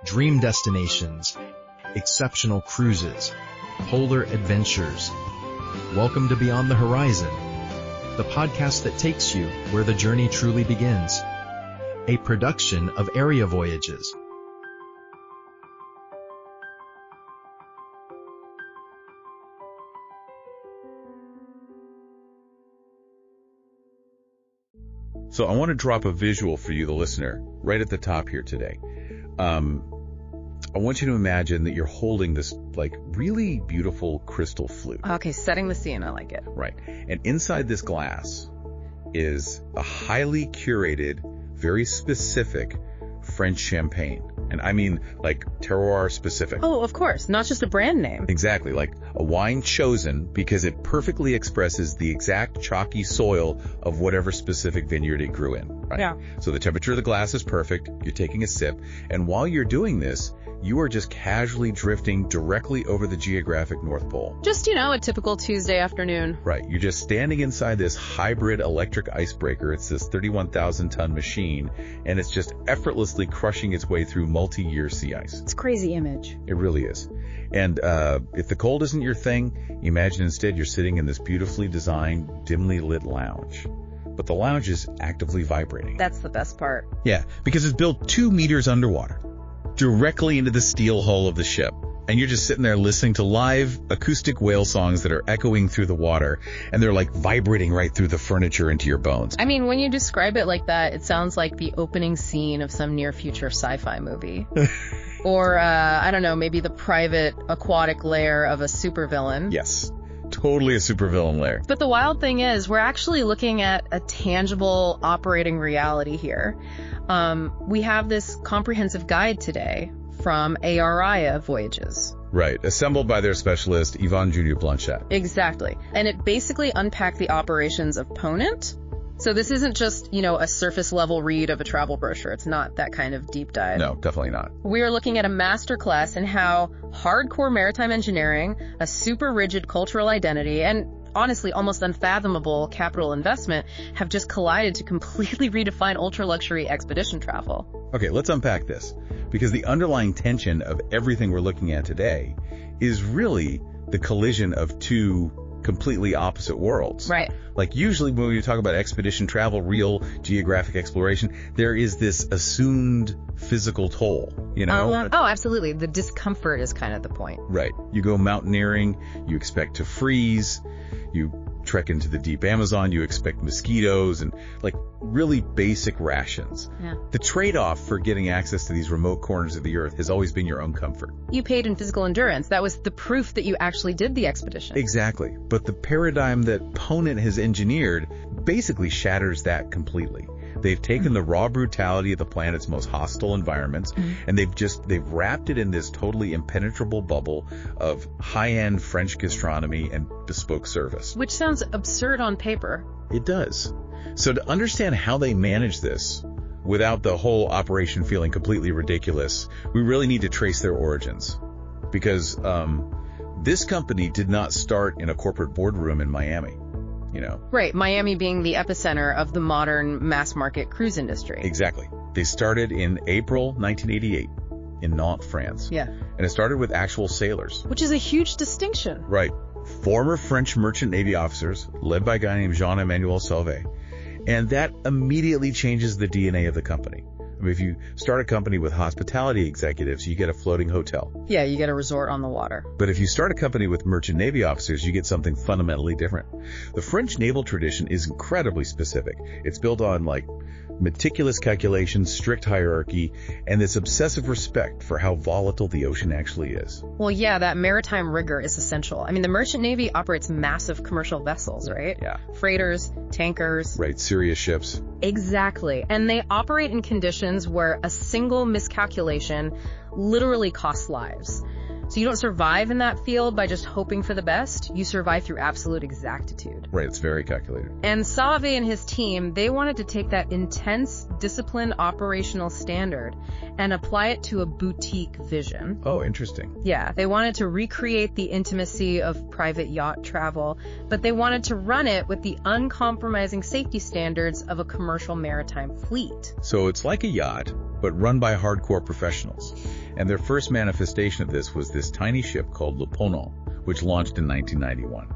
dream destinations, exceptional cruises, polar adventures. Welcome to Beyond the Horizon, the podcast that takes you where the journey truly begins. A production of ÆRIA Voyages. So I want to drop a visual for you, the listener, right at the top here today. I want you to imagine that you're holding this really beautiful crystal flute. Okay, setting the scene, I like it. Right. And inside this glass is a highly curated, very specific French champagne. And I mean terroir specific. Oh, of course. Not just a brand name. Exactly. Like a wine chosen because it perfectly expresses the exact chalky soil of whatever specific vineyard it grew in. Right? Yeah. So the temperature of the glass is perfect. You're taking a sip. And while you're doing this, you are just casually drifting directly over the geographic North Pole. Just, a typical Tuesday afternoon. Right. You're just standing inside this hybrid electric icebreaker. It's this 31,000-ton machine, and it's just effortlessly crushing its way through multi-year sea ice. It's a crazy image. It really is. And if the cold isn't your thing, imagine instead you're sitting in this beautifully designed, dimly lit lounge. But the lounge is actively vibrating. That's the best part. Yeah, because it's built 2 meters underwater, directly into the steel hull of the ship. And you're just sitting there listening to live acoustic whale songs that are echoing through the water, and they're vibrating right through the furniture into your bones. I mean, when you describe it like that, it sounds like the opening scene of some near-future sci-fi movie. Or, I don't know, maybe the private aquatic lair of a supervillain. Yes. Totally a supervillain lair. But the wild thing is, we're actually looking at a tangible operating reality here. We have this comprehensive guide today from ÆRIA Voyages. Right, assembled by their specialist, Yvonne Junior Blanchet. Exactly. And it basically unpacked the operations of Ponant. So this isn't just, a surface level read of a travel brochure. It's not that kind of deep dive. No, definitely not. We're looking at a masterclass in how hardcore maritime engineering, a super rigid cultural identity, and honestly almost unfathomable capital investment have just collided to completely redefine ultra-luxury expedition travel. Okay, let's unpack this, because the underlying tension of everything we're looking at today is really the collision of 2 completely opposite worlds. Right. Usually when we talk about expedition travel, real geographic exploration, there is this assumed physical toll, Oh, absolutely. The discomfort is kind of the point. Right. You go mountaineering, you expect to freeze, you trek into the deep Amazon, you expect mosquitoes and really basic rations. Yeah. The trade-off for getting access to these remote corners of the earth has always been your own comfort. You paid in physical endurance. That was the proof that you actually did the expedition. Exactly. But the paradigm that Ponant has engineered basically shatters that completely. They've taken the raw brutality of the planet's most hostile environments, and they've wrapped it in this totally impenetrable bubble of high-end French gastronomy and bespoke service. Which sounds absurd on paper. It does. So to understand how they manage this without the whole operation feeling completely ridiculous, we really need to trace their origins. Because this company did not start in a corporate boardroom in Miami. Right, Miami being the epicenter of the modern mass market cruise industry. Exactly. They started in April 1988 in Nantes, France. Yeah. And it started with actual sailors. Which is a huge distinction. Right. Former French merchant navy officers, led by a guy named Jean-Emmanuel Sauvé. And that immediately changes the DNA of the company. I mean, if you start a company with hospitality executives, you get a floating hotel. Yeah, you get a resort on the water. But if you start a company with merchant navy officers, you get something fundamentally different. The French naval tradition is incredibly specific. It's built on meticulous calculations, strict hierarchy, and this obsessive respect for how volatile the ocean actually is. Well, yeah, that maritime rigor is essential. I mean, the merchant navy operates massive commercial vessels, right? Yeah. Freighters, tankers. Right, serious ships. Exactly. And they operate in conditions where a single miscalculation literally costs lives. So you don't survive in that field by just hoping for the best. You survive through absolute exactitude. Right, it's very calculated. And Sauvé and his team, they wanted to take that intense, disciplined operational standard and apply it to a boutique vision. Oh, interesting. Yeah, they wanted to recreate the intimacy of private yacht travel, but they wanted to run it with the uncompromising safety standards of a commercial maritime fleet. So it's like a yacht, but run by hardcore professionals. And their first manifestation of this was this tiny ship called Le Ponant, which launched in 1991.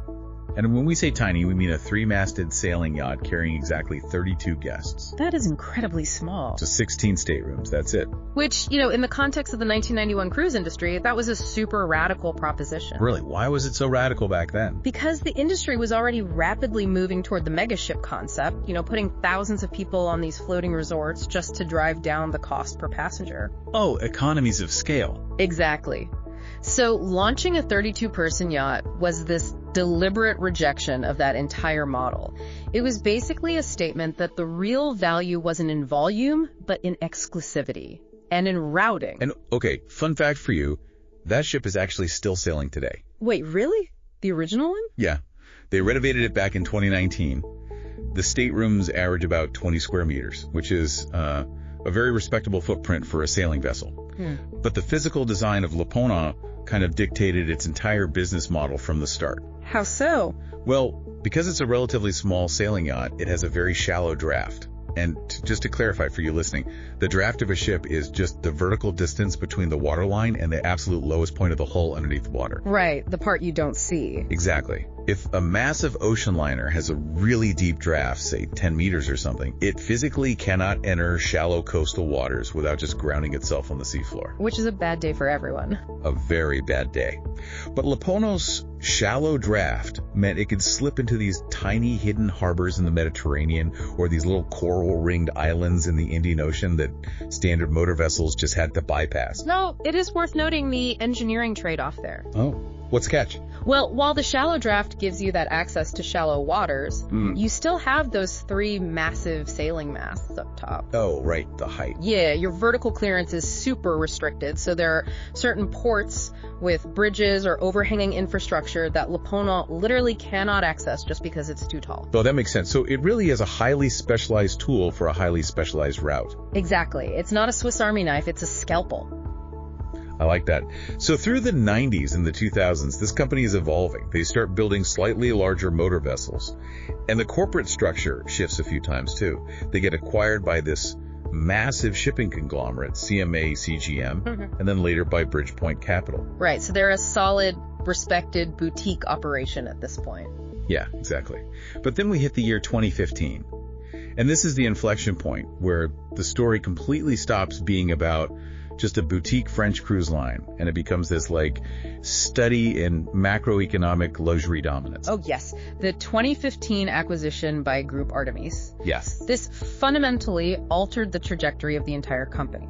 And when we say tiny, we mean a 3-masted sailing yacht carrying exactly 32 guests. That is incredibly small. So 16 staterooms, that's it. Which, in the context of the 1991 cruise industry, that was a super radical proposition. Really? Why was it so radical back then? Because the industry was already rapidly moving toward the megaship concept, putting thousands of people on these floating resorts just to drive down the cost per passenger. Oh, economies of scale. Exactly. So launching a 32-person yacht was this deliberate rejection of that entire model. It was basically a statement that the real value wasn't in volume, but in exclusivity and in routing. And okay, fun fact for you, that ship is actually still sailing today. Wait, really? The original one? Yeah. They renovated it back in 2019. The staterooms average about 20 square meters, which is a very respectable footprint for a sailing vessel. But the physical design of Le Ponant kind of dictated its entire business model from the start. How so? Well, because it's a relatively small sailing yacht, it has a very shallow draft. And just to clarify for you listening, the draft of a ship is just the vertical distance between the waterline and the absolute lowest point of the hull underneath the water. Right, the part you don't see. Exactly. If a massive ocean liner has a really deep draft, say 10 meters or something, it physically cannot enter shallow coastal waters without just grounding itself on the seafloor. Which is a bad day for everyone. A very bad day. But Le Ponant's shallow draft meant it could slip into these tiny hidden harbors in the Mediterranean or these little coral-ringed islands in the Indian Ocean that standard motor vessels just had to bypass. No, it is worth noting the engineering trade-off there. Oh, what's the catch? Well, while the shallow draft gives you that access to shallow waters, you still have those 3 massive sailing masts up top. Oh, right, the height. Yeah, your vertical clearance is super restricted, so there are certain ports with bridges or overhanging infrastructure that Le Ponant literally cannot access just because it's too tall. Oh, that makes sense. So it really is a highly specialized tool for a highly specialized route. Exactly. It's not a Swiss Army knife, it's a scalpel. I like that. So through the 90s and the 2000s, this company is evolving. They start building slightly larger motor vessels. And the corporate structure shifts a few times too. They get acquired by this massive shipping conglomerate, CMA CGM, and then later by Bridgepoint Capital. Right, so they're a solid, respected boutique operation at this point. Yeah, exactly. But then we hit the year 2015. And this is the inflection point where the story completely stops being about just a boutique French cruise line, and it becomes this study in macroeconomic luxury dominance. Oh yes, the 2015 acquisition by Groupe Artemis. Yes. This fundamentally altered the trajectory of the entire company.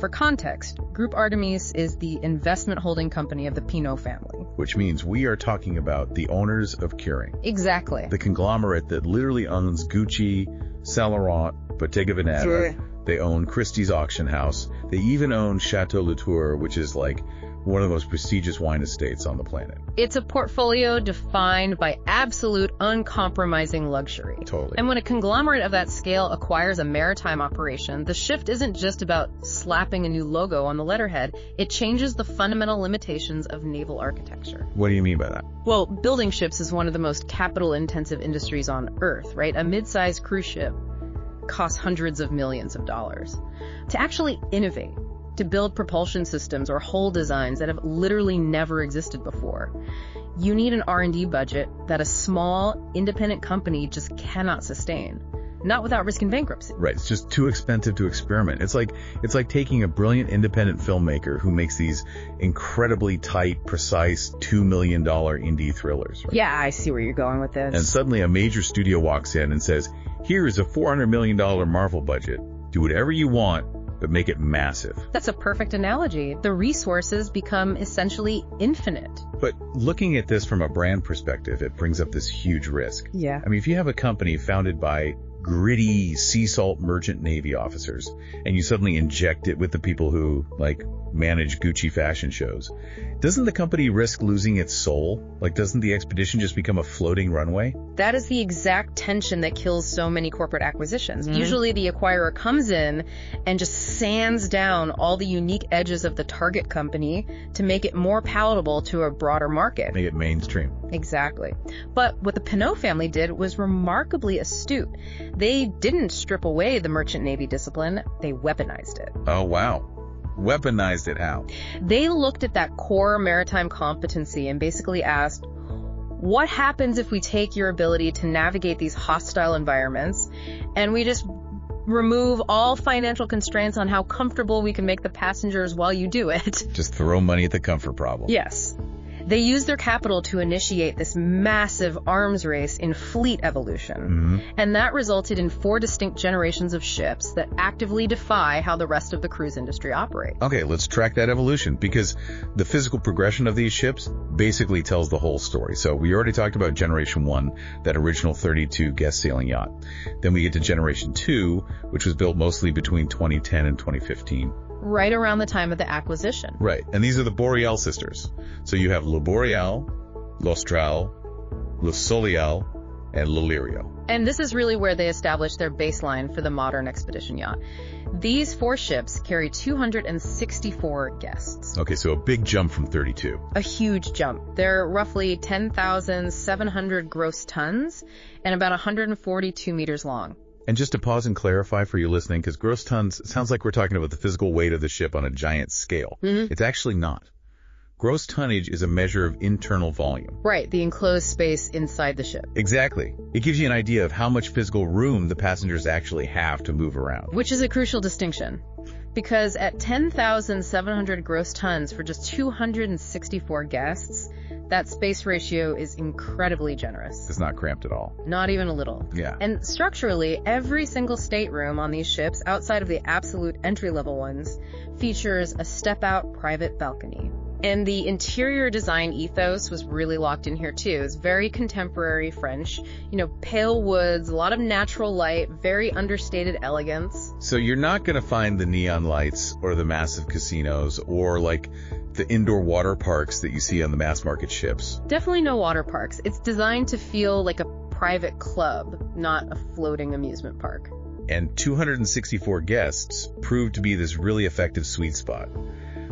For context, Groupe Artemis is the investment holding company of the Pinault family. Which means we are talking about the owners of Kering. Exactly. The conglomerate that literally owns Gucci, Saint Laurent, Bottega Veneta. Sure. They own Christie's Auction House. They even own Chateau Latour, which is one of the most prestigious wine estates on the planet. It's a portfolio defined by absolute uncompromising luxury. Totally. And when a conglomerate of that scale acquires a maritime operation, the shift isn't just about slapping a new logo on the letterhead. It changes the fundamental limitations of naval architecture. What do you mean by that? Well, building ships is one of the most capital-intensive industries on Earth, right? A mid-sized cruise ship costs hundreds of millions of dollars. To actually innovate, to build propulsion systems or hull designs that have literally never existed before, you need an R&D budget that a small, independent company just cannot sustain. Not without risking bankruptcy. Right, it's just too expensive to experiment. It's like taking a brilliant independent filmmaker who makes these incredibly tight, precise $2 million indie thrillers. Right? Yeah, I see where you're going with this. And suddenly a major studio walks in and says, here is a $400 million Marvel budget. Do whatever you want, but make it massive. That's a perfect analogy. The resources become essentially infinite. But looking at this from a brand perspective, it brings up this huge risk. Yeah. I mean, if you have a company founded by gritty sea salt merchant navy officers and you suddenly inject it with the people who manage Gucci fashion shows, doesn't the company risk losing its soul? Doesn't the expedition just become a floating runway? That is the exact tension that kills so many corporate acquisitions. Usually the acquirer comes in and just sands down all the unique edges of the target company to make it more palatable to a broader market. Make it mainstream. Exactly. But what the Pinault family did was remarkably astute. They didn't strip away the merchant navy discipline, they weaponized it. Oh, wow. Weaponized it how? They looked at that core maritime competency and basically asked, what happens if we take your ability to navigate these hostile environments and we just remove all financial constraints on how comfortable we can make the passengers while you do it? Just throw money at the comfort problem. Yes. They used their capital to initiate this massive arms race in fleet evolution. And that resulted in 4 distinct generations of ships that actively defy how the rest of the cruise industry operates. Okay, let's track that evolution, because the physical progression of these ships basically tells the whole story. So we already talked about Generation 1, that original 32 guest sailing yacht. Then we get to Generation 2, which was built mostly between 2010 and 2015. Right around the time of the acquisition. Right, and these are the Boreal sisters. So you have Le Boreal, L'Austral, Le Soleil, and L'Illyrio. And this is really where they established their baseline for the modern expedition yacht. These 4 ships carry 264 guests. Okay, so a big jump from 32. A huge jump. They're roughly 10,700 gross tons and about 142 meters long. And just to pause and clarify for you listening, because gross tons sounds like we're talking about the physical weight of the ship on a giant scale. It's actually not. Gross tonnage is a measure of internal volume. Right, the enclosed space inside the ship. Exactly. It gives you an idea of how much physical room the passengers actually have to move around. Which is a crucial distinction, because at 10,700 gross tons for just 264 guests, that space ratio is incredibly generous. It's not cramped at all. Not even a little. Yeah. And structurally, every single stateroom on these ships, outside of the absolute entry-level ones, features a step-out private balcony. And the interior design ethos was really locked in here too. It's very contemporary French, pale woods, a lot of natural light, very understated elegance. So you're not going to find the neon lights or the massive casinos or like the indoor water parks that you see on the mass market ships. Definitely no water parks. It's designed to feel like a private club, not a floating amusement park. And 264 guests proved to be this really effective sweet spot.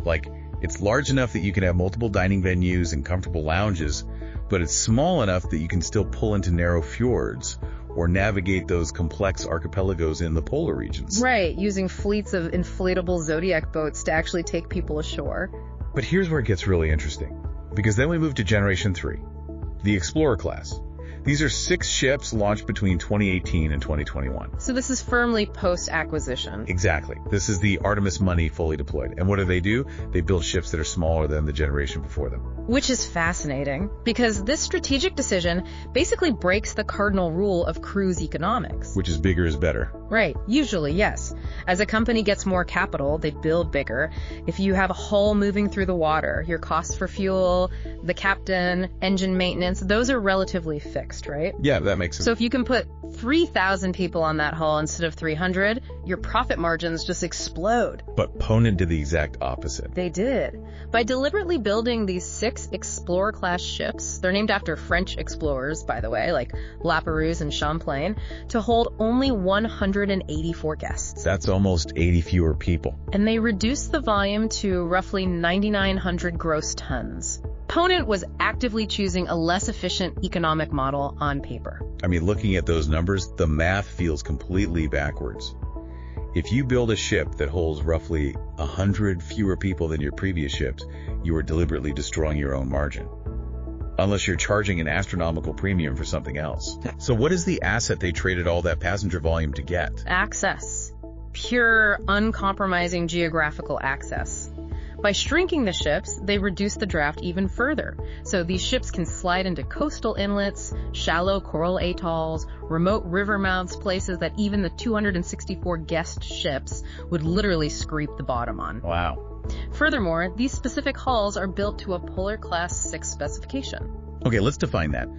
Like, it's large enough that you can have multiple dining venues and comfortable lounges, but it's small enough that you can still pull into narrow fjords or navigate those complex archipelagos in the polar regions. Right, using fleets of inflatable Zodiac boats to actually take people ashore. But here's where it gets really interesting, because then we move to Generation 3, the Explorer class. These are 6 ships launched between 2018 and 2021. So this is firmly post-acquisition. Exactly. This is the Artemis money fully deployed. And what do? They build ships that are smaller than the generation before them. Which is fascinating, because this strategic decision basically breaks the cardinal rule of cruise economics. Which is bigger is better. Right. Usually, yes. As a company gets more capital, they build bigger. If you have a hull moving through the water, your costs for fuel, the captain, engine maintenance, those are relatively fixed, right? Yeah, that makes sense. So if you can put 3,000 people on that hull instead of 300, your profit margins just explode. But Ponant did the exact opposite. They did. By deliberately building these 6 Explorer-class ships, they're named after French explorers, by the way, like La Pérouse and Champlain, to hold only 184 guests. That's almost 80 fewer people. And they reduced the volume to roughly 9,900 gross tons. Ponant was actively choosing a less efficient economic model on paper. I mean, looking at those numbers, the math feels completely backwards. If you build a ship that holds roughly 100 fewer people than your previous ships, you are deliberately destroying your own margin. Unless you're charging an astronomical premium for something else. So what is the asset they traded all that passenger volume to get? Access. Pure, uncompromising geographical access. By shrinking the ships, they reduce the draft even further. So these ships can slide into coastal inlets, shallow coral atolls, remote river mouths, places that even the 264 guest ships would literally scrape the bottom on. Wow. Furthermore, these specific hulls are built to a Polar Class 6 specification. Okay, let's define that.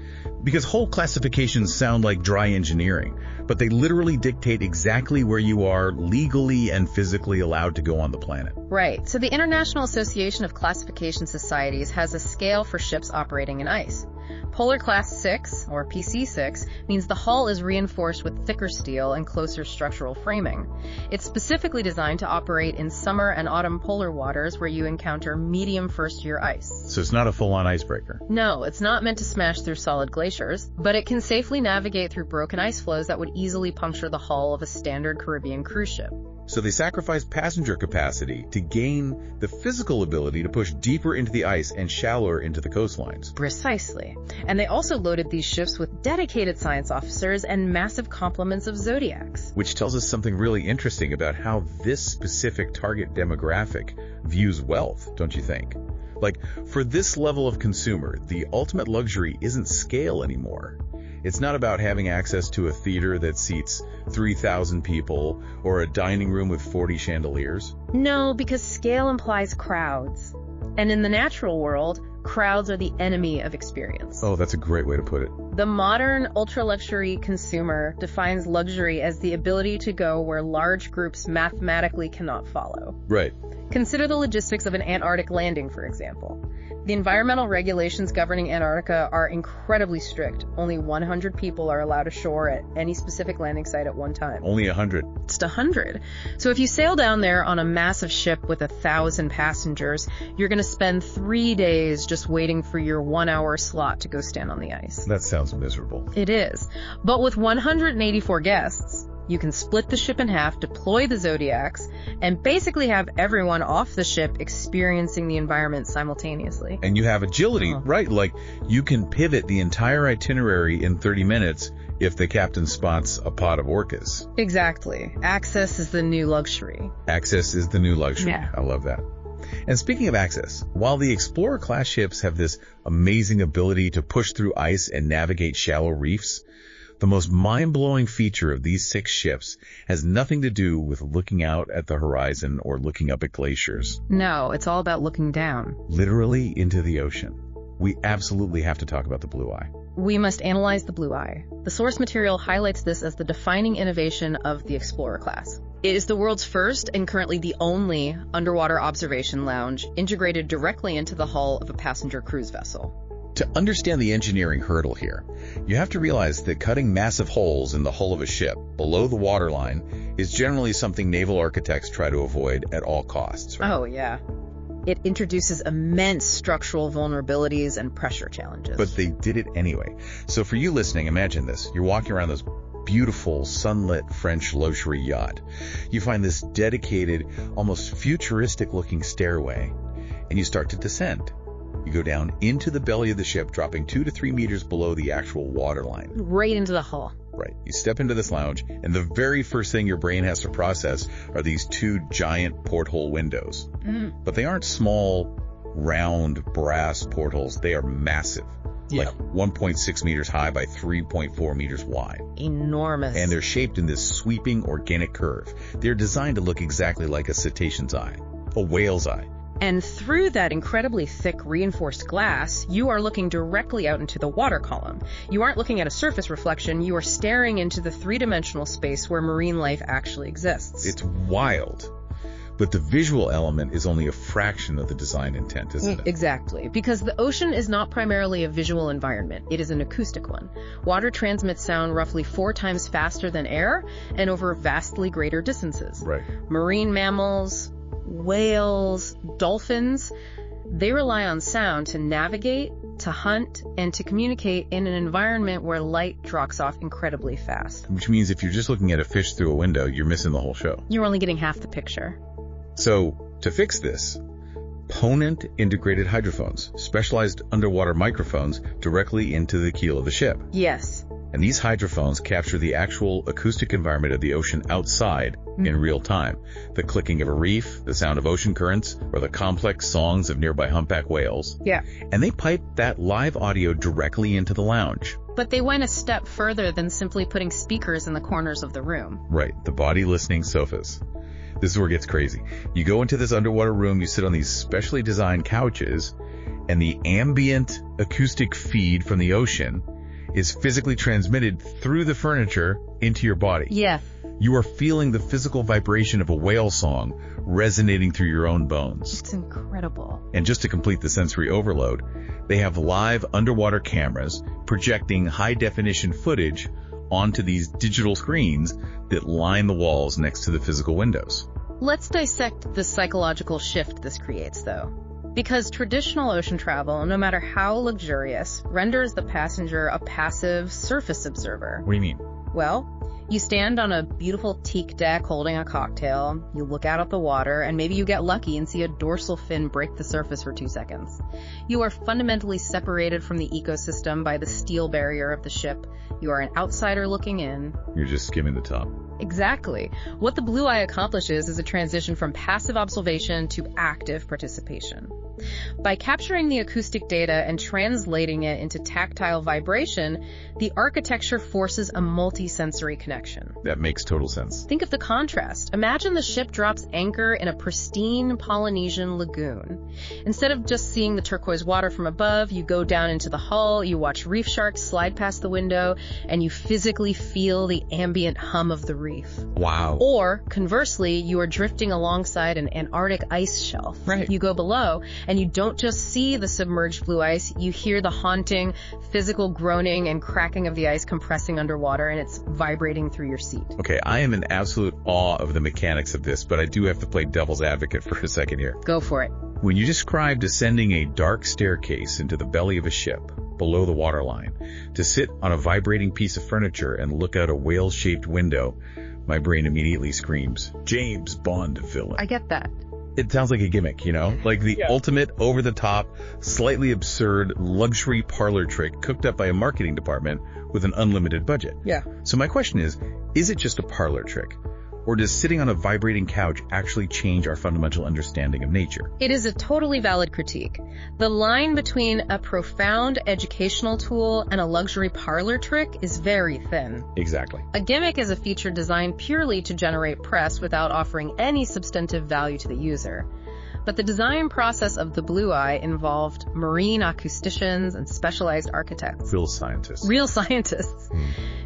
Because hull classifications sound like dry engineering, but they literally dictate exactly where you are legally and physically allowed to go on the planet. Right. So the International Association of Classification Societies has a scale for ships operating in ice. Polar Class 6, or PC6, means the hull is reinforced with thicker steel and closer structural framing. It's specifically designed to operate in summer and autumn polar waters where you encounter medium first-year ice. So it's not a full-on icebreaker. No, it's not meant to smash through solid glaciers, but it can safely navigate through broken ice flows that would easily puncture the hull of a standard Caribbean cruise ship. So they sacrificed passenger capacity to gain the physical ability to push deeper into the ice and shallower into the coastlines. Precisely. And they also loaded these ships with dedicated science officers and massive complements of Zodiacs. Which tells us something really interesting about how this specific target demographic views wealth, don't you think? Like, for this level of consumer, the ultimate luxury isn't scale anymore. It's not about having access to a theater that seats 3,000 people or a dining room with 40 chandeliers. No, because scale implies crowds. And in the natural world, crowds are the enemy of experience. Oh, that's a great way to put it. The modern ultra-luxury consumer defines luxury as the ability to go where large groups mathematically cannot follow. Right. Consider the logistics of an Antarctic landing, for example. The environmental regulations governing Antarctica are incredibly strict. Only 100 people are allowed ashore at any specific landing site at one time. Only 100. Just 100. So if you sail down there on a massive ship with 1,000 passengers, you're going to spend 3 days just waiting for your 1-hour slot to go stand on the ice. That sounds miserable. It is. But with 184 guests, you can split the ship in half, deploy the Zodiacs, and basically have everyone off the ship experiencing the environment simultaneously. And you have agility, right? Like, you can pivot the entire itinerary in 30 minutes if the captain spots a pod of orcas. Exactly. Access is the new luxury. Access is the new luxury. Yeah. I love that. And speaking of access, while the Explorer-class ships have this amazing ability to push through ice and navigate shallow reefs, the most mind-blowing feature of these 6 ships has nothing to do with looking out at the horizon or looking up at glaciers. No, it's all about looking down. Literally into the ocean. We absolutely have to talk about the Blue Eye. We must analyze the Blue Eye. The source material highlights this as the defining innovation of the Explorer class. It is the world's first and currently the only underwater observation lounge integrated directly into the hull of a passenger cruise vessel. To understand the engineering hurdle here, you have to realize that cutting massive holes in the hull of a ship below the waterline is generally something naval architects try to avoid at all costs, right? Oh, yeah. It introduces immense structural vulnerabilities and pressure challenges. But they did it anyway. So for you listening, imagine this. You're walking around this beautiful, sunlit French luxury yacht. You find this dedicated, almost futuristic-looking stairway, and you start to descend. You go down into the belly of the ship, dropping 2 to 3 meters below the actual waterline. Right into the hull. Right. You step into this lounge, and the very first thing your brain has to process are these 2 giant porthole windows. But they aren't small, round, brass portholes. They are massive. Yeah. Like 1.6 meters high by 3.4 meters wide. Enormous. And they're shaped in this sweeping organic curve. They're designed to look exactly like a cetacean's eye, a whale's eye. And through that incredibly thick reinforced glass, you are looking directly out into the water column. You aren't looking at a surface reflection, you are staring into the 3-dimensional space where marine life actually exists. It's wild. But the visual element is only a fraction of the design intent, isn't it? Exactly, because the ocean is not primarily a visual environment, it is an acoustic one. Water transmits sound roughly 4 times faster than air and over vastly greater distances. Right. Marine mammals, whales, dolphins, they rely on sound to navigate, to hunt, and to communicate in an environment where light drops off incredibly fast. Which means if you're just looking at a fish through a window, you're missing the whole show. You're only getting half the picture. So, to fix this, Ponant integrated hydrophones, specialized underwater microphones, directly into the keel of the ship. Yes. And these hydrophones capture the actual acoustic environment of the ocean outside in real time. The clicking of a reef, the sound of ocean currents, or the complex songs of nearby humpback whales. Yeah. And they pipe that live audio directly into the lounge. But they went a step further than simply putting speakers in the corners of the room. Right, the body listening sofas. This is where it gets crazy. You go into this underwater room, you sit on these specially designed couches, and the ambient acoustic feed from the ocean is physically transmitted through the furniture into your body. Yeah. You are feeling the physical vibration of a whale song resonating through your own bones. It's incredible. And just to complete the sensory overload, they have live underwater cameras projecting high-definition footage onto these digital screens that line the walls next to the physical windows. Let's dissect the psychological shift this creates, though. Because traditional ocean travel, no matter how luxurious, renders the passenger a passive surface observer. What do you mean? Well, you stand on a beautiful teak deck holding a cocktail, you look out at the water, and maybe you get lucky and see a dorsal fin break the surface for 2 seconds. You are fundamentally separated from the ecosystem by the steel barrier of the ship. You are an outsider looking in. You're just skimming the top. Exactly. What the Blue Eye accomplishes is a transition from passive observation to active participation. By capturing the acoustic data and translating it into tactile vibration, the architecture forces a multi-sensory connection. That makes total sense. Think of the contrast. Imagine the ship drops anchor in a pristine Polynesian lagoon. Instead of just seeing the turquoise water from above, you go down into the hull, you watch reef sharks slide past the window, and you physically feel the ambient hum of the reef. Wow. Or, conversely, you are drifting alongside an Antarctic ice shelf. Right. You go below, and you don't just see the submerged blue ice, you hear the haunting, physical groaning and cracking of the ice compressing underwater, and it's vibrating through your seat. Okay, I am in absolute awe of the mechanics of this, but I do have to play devil's advocate for a second here. Go for it. When you describe descending a dark staircase into the belly of a ship, below the waterline, to sit on a vibrating piece of furniture and look out a whale-shaped window, my brain immediately screams, James Bond villain. I get that. It sounds like a gimmick, you know? Like the ultimate, over-the-top, slightly absurd luxury parlor trick cooked up by a marketing department with an unlimited budget. Yeah. So my question is it just a parlor trick? Or does sitting on a vibrating couch actually change our fundamental understanding of nature? It is a totally valid critique. The line between a profound educational tool and a luxury parlor trick is very thin. Exactly. A gimmick is a feature designed purely to generate press without offering any substantive value to the user. But the design process of the Blue Eye involved marine acousticians and specialized architects. Real scientists. Real scientists.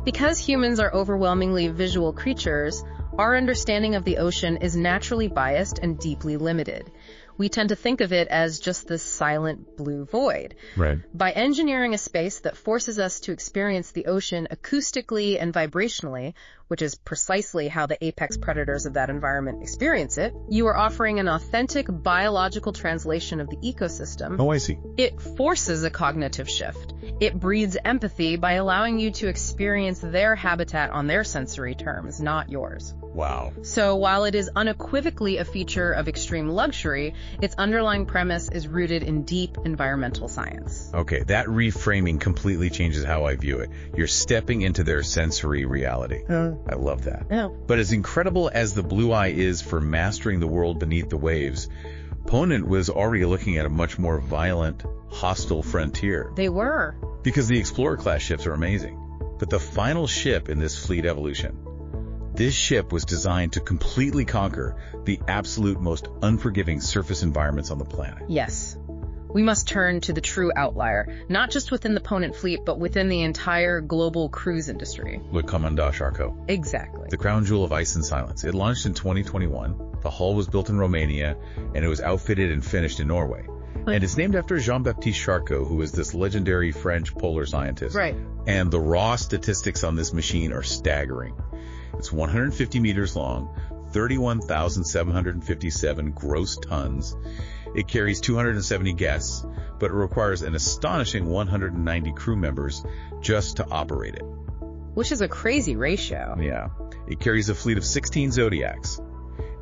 Because humans are overwhelmingly visual creatures, our understanding of the ocean is naturally biased and deeply limited. We tend to think of it as just this silent blue void. Right. By engineering a space that forces us to experience the ocean acoustically and vibrationally, which is precisely how the apex predators of that environment experience it, you are offering an authentic biological translation of the ecosystem. Oh, I see. It forces a cognitive shift. It breeds empathy by allowing you to experience their habitat on their sensory terms, not yours. Wow. So while it is unequivocally a feature of extreme luxury, its underlying premise is rooted in deep environmental science. Okay, that reframing completely changes how I view it. You're stepping into their sensory reality. I love that. Yeah. But as incredible as the Blue Eye is for mastering the world beneath the waves, Ponant was already looking at a much more violent, hostile frontier. They were. Because the Explorer-class ships are amazing. But the final ship in this fleet evolution, this ship was designed to completely conquer the absolute most unforgiving surface environments on the planet. Yes. We must turn to the true outlier, not just within the Ponant fleet, but within the entire global cruise industry. Le Commandant Charcot. Exactly. The crown jewel of ice and silence. It launched in 2021. The hull was built in Romania, and it was outfitted and finished in Norway. And it's named after Jean-Baptiste Charcot, who was this legendary French polar scientist. Right. And the raw statistics on this machine are staggering. It's 150 meters long, 31,757 gross tons. It carries 270 guests, but it requires an astonishing 190 crew members just to operate it. Which is a crazy ratio. Yeah. It carries a fleet of 16 Zodiacs,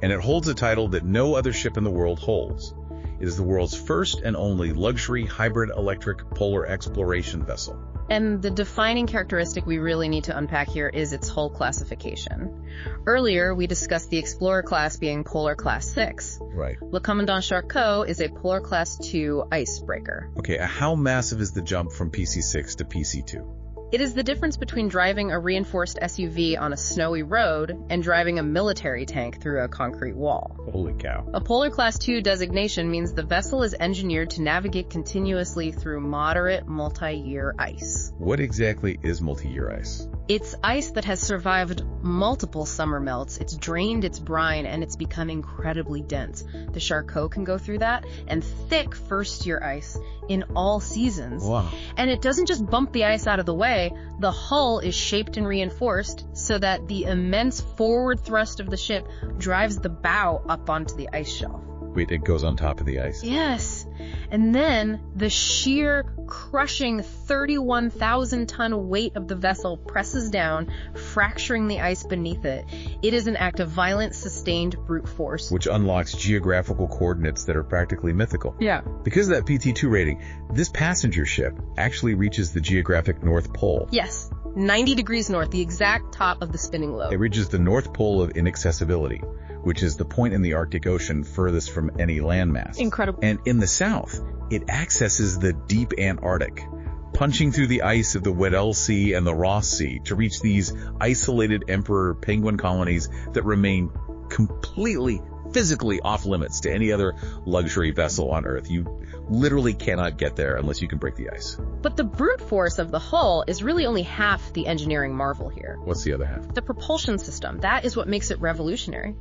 and it holds a title that no other ship in the world holds. It is the world's first and only luxury hybrid electric polar exploration vessel. And the defining characteristic we really need to unpack here is its hull classification. Earlier, we discussed the Explorer class being Polar Class 6. Right. Le Commandant Charcot is a Polar Class 2 icebreaker. Okay, how massive is the jump from PC6 to PC2? It is the difference between driving a reinforced SUV on a snowy road and driving a military tank through a concrete wall. Holy cow. A Polar Class 2 designation means the vessel is engineered to navigate continuously through moderate multi-year ice. What exactly is multi-year ice? It's ice that has survived multiple summer melts. It's drained its brine and it's become incredibly dense. The Charcot can go through that, and thick first-year ice in all seasons. Wow. And it doesn't just bump the ice out of the way. The hull is shaped and reinforced so that the immense forward thrust of the ship drives the bow up onto the ice shelf. Wait, it goes on top of the ice? Yes. And then the sheer, crushing 31,000-ton weight of the vessel presses down, fracturing the ice beneath it. It is an act of violent, sustained brute force. Which unlocks geographical coordinates that are practically mythical. Yeah. Because of that PT2 rating, this passenger ship actually reaches the geographic North Pole. Yes. 90 degrees north, the exact top of the spinning globe. It reaches the North Pole of inaccessibility, which is the point in the Arctic Ocean furthest from any landmass. Incredible. And in the south, it accesses the deep Antarctic, punching through the ice of the Weddell Sea and the Ross Sea to reach these isolated emperor penguin colonies that remain completely physically off limits to any other luxury vessel on Earth. You literally cannot get there unless you can break the ice. But the brute force of the hull is really only half the engineering marvel here. What's the other half? The propulsion system. That is what makes it revolutionary.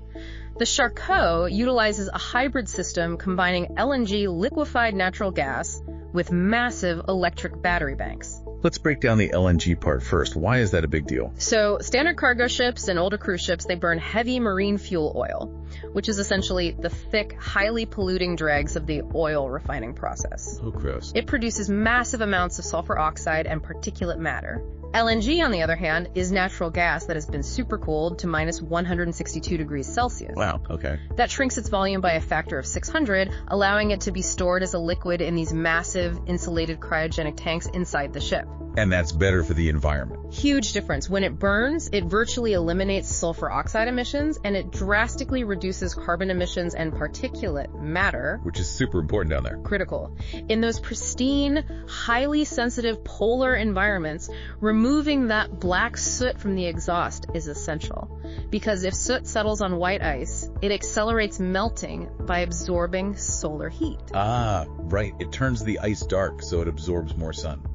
The Charcot utilizes a hybrid system combining LNG, liquefied natural gas, with massive electric battery banks. Let's break down the LNG part first. Why is that a big deal? So standard cargo ships and older cruise ships, they burn heavy marine fuel oil, which is essentially the thick, highly polluting dregs of the oil refining process. Oh, gross. It produces massive amounts of sulfur oxide and particulate matter. LNG, on the other hand, is natural gas that has been supercooled to minus 162 degrees Celsius. Wow, okay. That shrinks its volume by a factor of 600, allowing it to be stored as a liquid in these massive insulated cryogenic tanks inside the ship. And that's better for the environment. Huge difference. When it burns, it virtually eliminates sulfur oxide emissions, and it drastically reduces carbon emissions and particulate matter. Which is super important down there. Critical. In those pristine, highly sensitive polar environments, removing that black soot from the exhaust is essential. Because if soot settles on white ice, it accelerates melting by absorbing solar heat. Ah, right. It turns the ice dark so it absorbs more sun.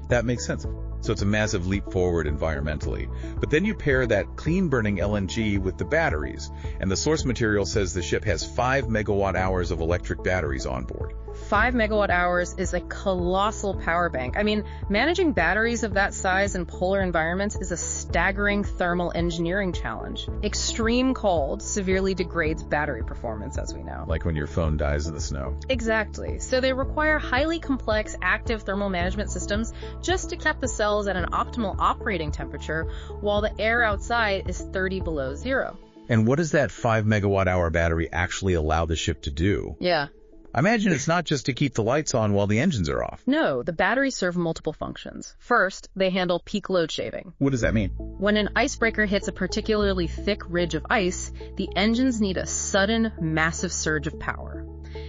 That makes sense. So it's a massive leap forward environmentally. But then you pair that clean-burning LNG with the batteries, and the source material says the ship has 5 megawatt hours of electric batteries on board. 5 megawatt hours is a colossal power bank. I mean, managing batteries of that size in polar environments is a staggering thermal engineering challenge. Extreme cold severely degrades battery performance, as we know. Like when your phone dies in the snow. Exactly. So they require highly complex active thermal management systems just to keep the cells at an optimal operating temperature while the air outside is 30 below zero. And what does that 5 megawatt hour battery actually allow the ship to do? Yeah. I imagine it's not just to keep the lights on while the engines are off. No, the batteries serve multiple functions. First, they handle peak load shaving. What does that mean? When an icebreaker hits a particularly thick ridge of ice, the engines need a sudden, massive surge of power.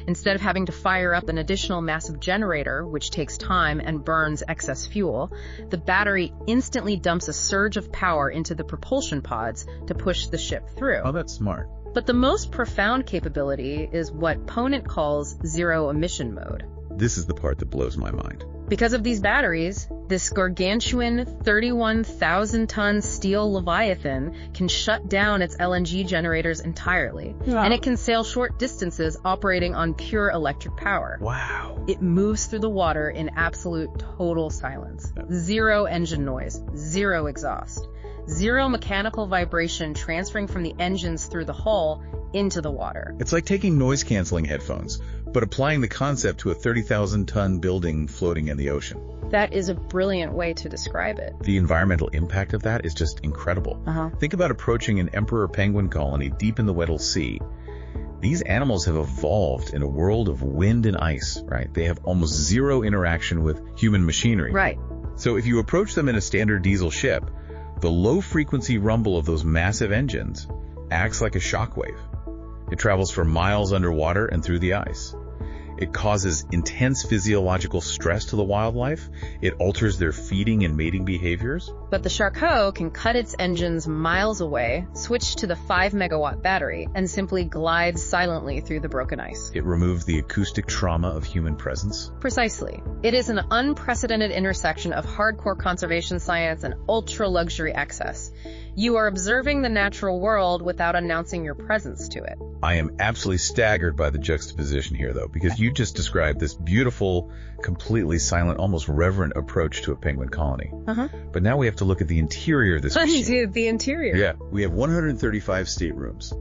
Instead of having to fire up an additional massive generator, which takes time and burns excess fuel, the battery instantly dumps a surge of power into the propulsion pods to push the ship through. Oh, that's smart. But the most profound capability is what Ponant calls zero emission mode. This is the part that blows my mind. Because of these batteries, this gargantuan 31,000-ton steel leviathan can shut down its LNG generators entirely. Wow. And it can sail short distances operating on pure electric power. Wow. It moves through the water in absolute total silence. Zero engine noise, zero exhaust. Zero mechanical vibration transferring from the engines through the hull into the water. It's like taking noise-canceling headphones, but applying the concept to a 30,000-ton building floating in the ocean. That is a brilliant way to describe it. The environmental impact of that is just incredible. Think about approaching an emperor penguin colony deep in the Weddell Sea. These animals have evolved in a world of wind and ice, right? They have almost zero interaction with human machinery. Right. So if you approach them in a standard diesel ship, the low-frequency rumble of those massive engines acts like a shockwave. It travels for miles underwater and through the ice. It causes intense physiological stress to the wildlife. It alters their feeding and mating behaviors. But the Charcot can cut its engines miles away, switch to the 5-megawatt battery, and simply glide silently through the broken ice. It removes the acoustic trauma of human presence. Precisely. It is an unprecedented intersection of hardcore conservation science and ultra-luxury excess. You are observing the natural world without announcing your presence to it. I am absolutely staggered by the juxtaposition here, though, because you just described this beautiful, completely silent, almost reverent approach to a penguin colony. But now we have to look at the interior of this machine. The interior. Yeah, we have 135 staterooms.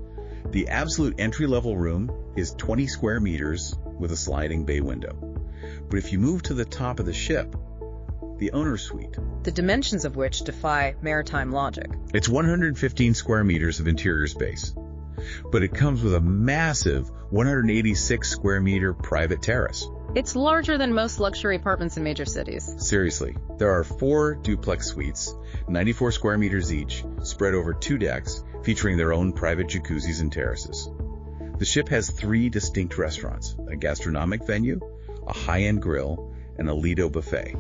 The absolute entry-level room is 20 square meters with a sliding bay window. But if you move to the top of the ship, the owner's suite, the dimensions of which defy maritime logic. It's 115 square meters of interior space, but it comes with a massive 186 square meter private terrace. It's larger than most luxury apartments in major cities. Seriously, there are 4 duplex suites, 94 square meters each, spread over 2 decks, featuring their own private jacuzzis and terraces. The ship has 3 distinct restaurants, a gastronomic venue, a high-end grill, and a Lido buffet.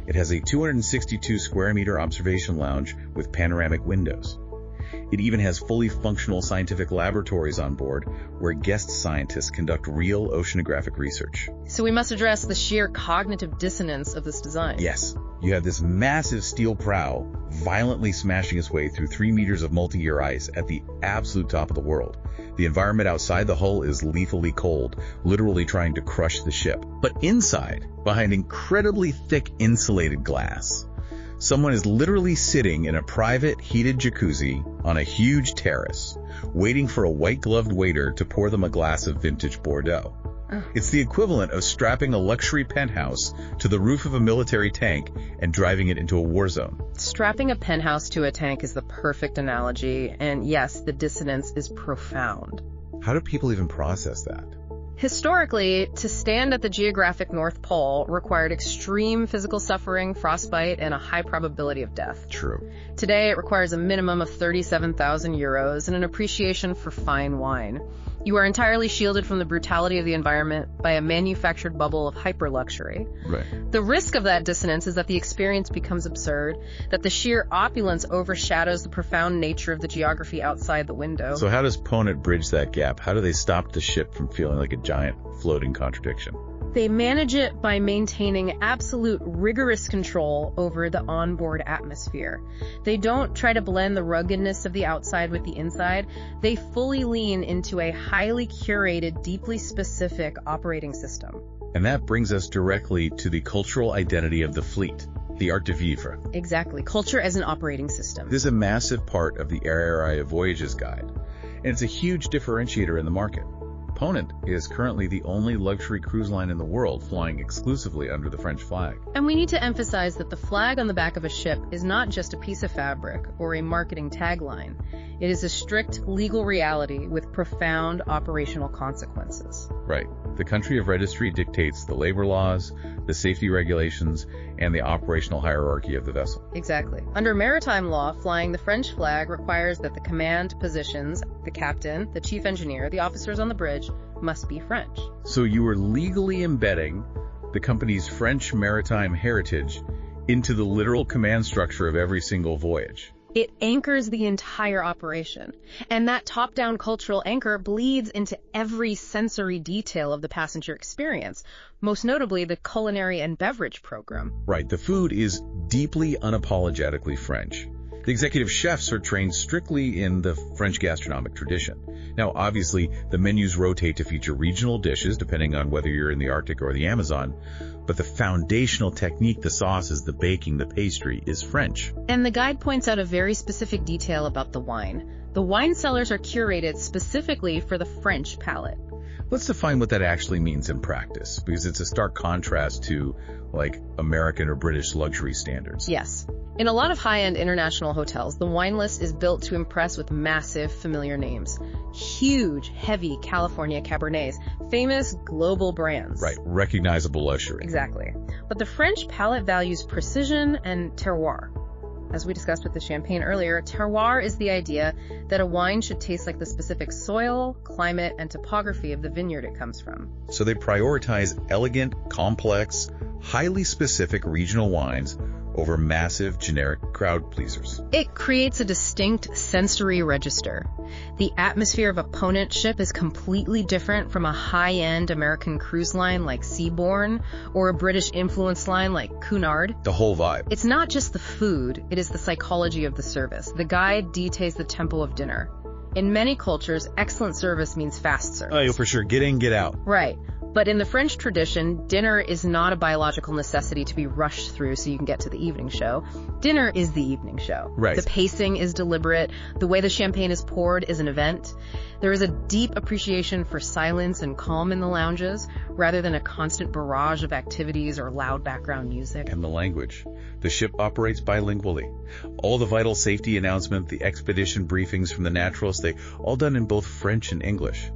It has a 262 square meter observation lounge with panoramic windows. It even has fully functional scientific laboratories on board where guest scientists conduct real oceanographic research. So we must address the sheer cognitive dissonance of this design. Yes. You have this massive steel prow violently smashing its way through 3 meters of multi-year ice at the absolute top of the world. The environment outside the hull is lethally cold, literally trying to crush the ship. But inside, behind incredibly thick insulated glass, someone is literally sitting in a private heated jacuzzi on a huge terrace, waiting for a white-gloved waiter to pour them a glass of vintage Bordeaux. It's the equivalent of strapping a luxury penthouse to the roof of a military tank and driving it into a war zone. Strapping a penthouse to a tank is the perfect analogy, and yes, the dissonance is profound. How do people even process that? Historically, to stand at the geographic North Pole required extreme physical suffering, frostbite, and a high probability of death. True. Today, it requires a minimum of 37,000 euros and an appreciation for fine wine. You are entirely shielded from the brutality of the environment by a manufactured bubble of hyper-luxury. Right. The risk of that dissonance is that the experience becomes absurd, that the sheer opulence overshadows the profound nature of the geography outside the window. So how does Ponant bridge that gap? How do they stop the ship from feeling like a giant floating contradiction? They manage it by maintaining absolute rigorous control over the onboard atmosphere. They don't try to blend the ruggedness of the outside with the inside. They fully lean into a highly curated, deeply specific operating system. And that brings us directly to the cultural identity of the fleet, the art de vivre. Exactly. Culture as an operating system. This is a massive part of the ÄRIA Voyages Guide, and it's a huge differentiator in the market. Ponant is currently the only luxury cruise line in the world flying exclusively under the French flag. And we need to emphasize that the flag on the back of a ship is not just a piece of fabric or a marketing tagline. It is a strict legal reality with profound operational consequences. Right. The country of registry dictates the labor laws, the safety regulations, and the operational hierarchy of the vessel. Exactly. Under maritime law, flying the French flag requires that the command positions, the captain, the chief engineer, the officers on the bridge, must be French. So you are legally embedding the company's French maritime heritage into the literal command structure of every single voyage. It anchors the entire operation, and that top-down cultural anchor bleeds into every sensory detail of the passenger experience, most notably the culinary and beverage program. Right, the food is deeply unapologetically French. The executive chefs are trained strictly in the French gastronomic tradition. Now, obviously, the menus rotate to feature regional dishes, depending on whether you're in the Arctic or the Amazon, but the foundational technique, the sauces, the baking, the pastry, is French. And the guide points out a very specific detail about the wine. The wine cellars are curated specifically for the French palate. Let's define what that actually means in practice, because it's a stark contrast to, like, American or British luxury standards. Yes. In a lot of high-end international hotels, the wine list is built to impress with massive, familiar names. Huge, heavy California Cabernets, famous global brands. Right, recognizable luxury. Exactly. But the French palate values precision and terroir. As we discussed with the champagne earlier, terroir is the idea that a wine should taste like the specific soil, climate, and topography of the vineyard it comes from. So they prioritize elegant, complex, highly specific regional wines over massive generic crowd pleasers. It creates a distinct sensory register. The atmosphere of a Ponant ship is completely different from a high-end American cruise line like Seabourn or a British influence line like Cunard. The whole vibe. It's not just the food, it is the psychology of the service. The guide details the tempo of dinner. In many cultures, excellent service means fast service. Oh, yeah, for sure. Get in, get out. Right. But in the French tradition, dinner is not a biological necessity to be rushed through so you can get to the evening show. Dinner is the evening show. Right. The pacing is deliberate. The way the champagne is poured is an event. There is a deep appreciation for silence and calm in the lounges, rather than a constant barrage of activities or loud background music. And the language. The ship operates bilingually. All the vital safety announcements, the expedition briefings from the naturalists, they all done in both French and English.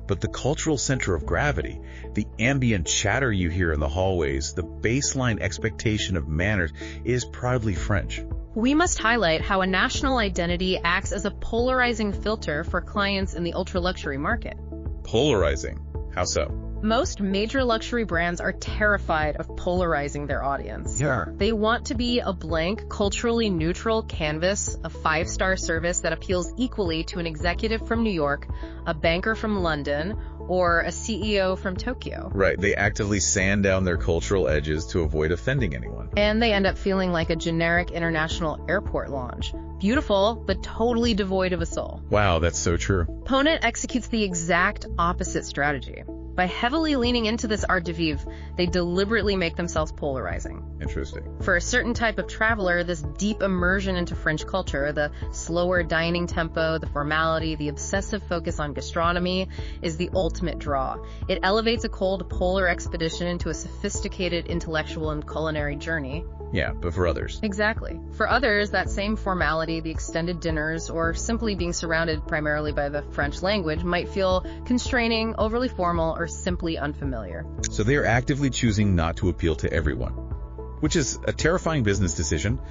But the cultural center of gravity, the ambient chatter you hear in the hallways, the baseline expectation of manners is proudly French. We must highlight how a national identity acts as a polarizing filter for clients in the ultra-luxury market. Polarizing? How so? Most major luxury brands are terrified of polarizing their audience. Yeah. They want to be a blank, culturally neutral canvas, a 5-star service that appeals equally to an executive from New York, a banker from London, or a CEO from Tokyo. Right. They actively sand down their cultural edges to avoid offending anyone. And they end up feeling like a generic international airport lounge. Beautiful, but totally devoid of a soul. Wow, that's so true. Ponant executes the exact opposite strategy. By heavily leaning into this art de vivre, they deliberately make themselves polarizing. Interesting. For a certain type of traveler, this deep immersion into French culture, the slower dining tempo, the formality, the obsessive focus on gastronomy, is the ultimate draw. It elevates a cold polar expedition into a sophisticated intellectual and culinary journey. Yeah, but for others. Exactly. For others, that same formality, the extended dinners, or simply being surrounded primarily by the French language might feel constraining, overly formal, or simply unfamiliar. So they are actively choosing not to appeal to everyone, which is a terrifying business decision,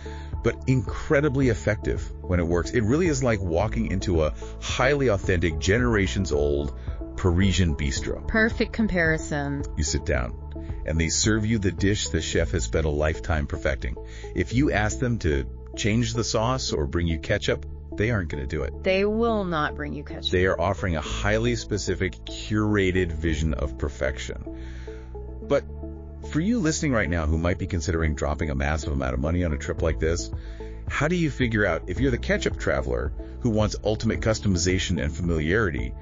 but incredibly effective when it works. It really is like walking into a highly authentic, generations-old Parisian bistro. Perfect comparison. You sit down, and they serve you the dish the chef has spent a lifetime perfecting. If you ask them to change the sauce or bring you ketchup, they aren't going to do it. They will not bring you ketchup. They are offering a highly specific, curated vision of perfection. But for you listening right now who might be considering dropping a massive amount of money on a trip like this, how do you figure out if you're the ketchup traveler who wants ultimate customization and familiarity,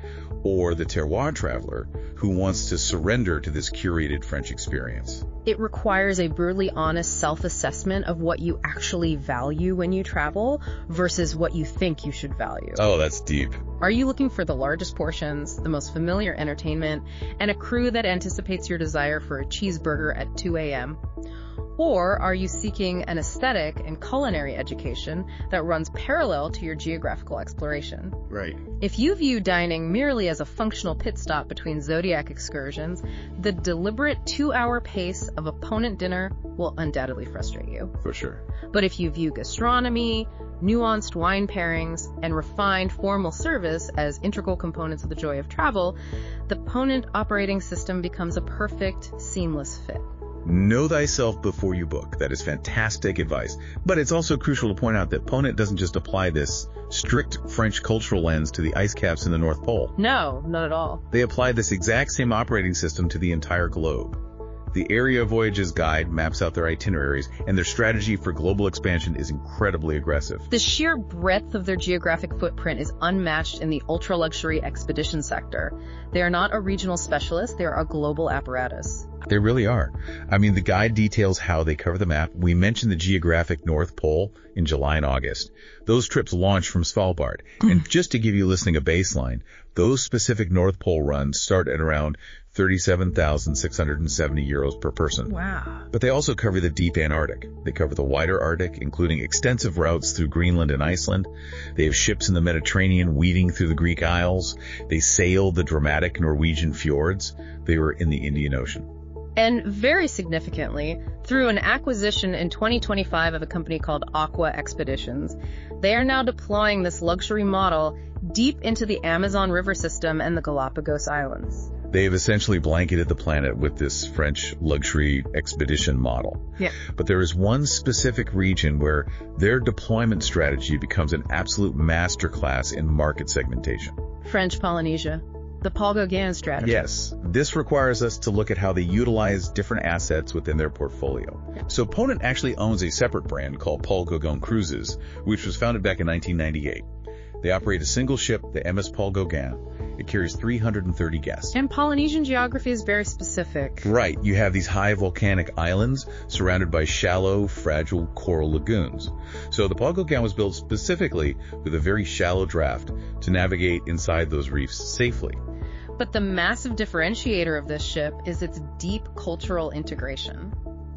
or the terroir traveler who wants to surrender to this curated French experience? It requires a brutally honest self-assessment of what you actually value when you travel versus what you think you should value. Oh, that's deep. Are you looking for the largest portions, the most familiar entertainment, and a crew that anticipates your desire for a cheeseburger at 2 a.m.? Or are you seeking an aesthetic and culinary education that runs parallel to your geographical exploration? Right. If you view dining merely as a functional pit stop between zodiac excursions, the deliberate 2-hour pace of a Ponant dinner will undoubtedly frustrate you. For sure. But if you view gastronomy, nuanced wine pairings, and refined formal service as integral components of the joy of travel, the Ponant operating system becomes a perfect, seamless fit. Know thyself before you book. That is fantastic advice. But it's also crucial to point out that Ponant doesn't just apply this strict French cultural lens to the ice caps in the North Pole. No, not at all. They apply this exact same operating system to the entire globe. The area voyages guide maps out their itineraries, and their strategy for global expansion is incredibly aggressive. The sheer breadth of their geographic footprint is unmatched in the ultra-luxury expedition sector. They are not a regional specialist, they are a global apparatus. They really are. I mean, the guide details how they cover the map. We mentioned the geographic North Pole in July and August. Those trips launch from Svalbard. And just to give you listening a baseline, those specific North Pole runs start at around 37,670 euros per person. Wow. But they also cover the deep Antarctic. They cover the wider Arctic, including extensive routes through Greenland and Iceland. They have ships in the Mediterranean weaving through the Greek Isles. They sail the dramatic Norwegian fjords. They were in the Indian Ocean. And very significantly, through an acquisition in 2025 of a company called Aqua Expeditions, they are now deploying this luxury model deep into the Amazon River system and the Galapagos Islands. They have essentially blanketed the planet with this French luxury expedition model. Yeah. But there is one specific region where their deployment strategy becomes an absolute masterclass in market segmentation. French Polynesia. The Paul Gauguin strategy. Yes, this requires us to look at how they utilize different assets within their portfolio. So Ponant actually owns a separate brand called Gauguin Cruises, which was founded back in 1998. They operate a single ship, the MS Paul Gauguin. It carries 330 guests. And Polynesian geography is very specific. Right, you have these high volcanic islands surrounded by shallow, fragile coral lagoons. So the Paul Gauguin was built specifically with a very shallow draft to navigate inside those reefs safely. But the massive differentiator of this ship is its deep cultural integration.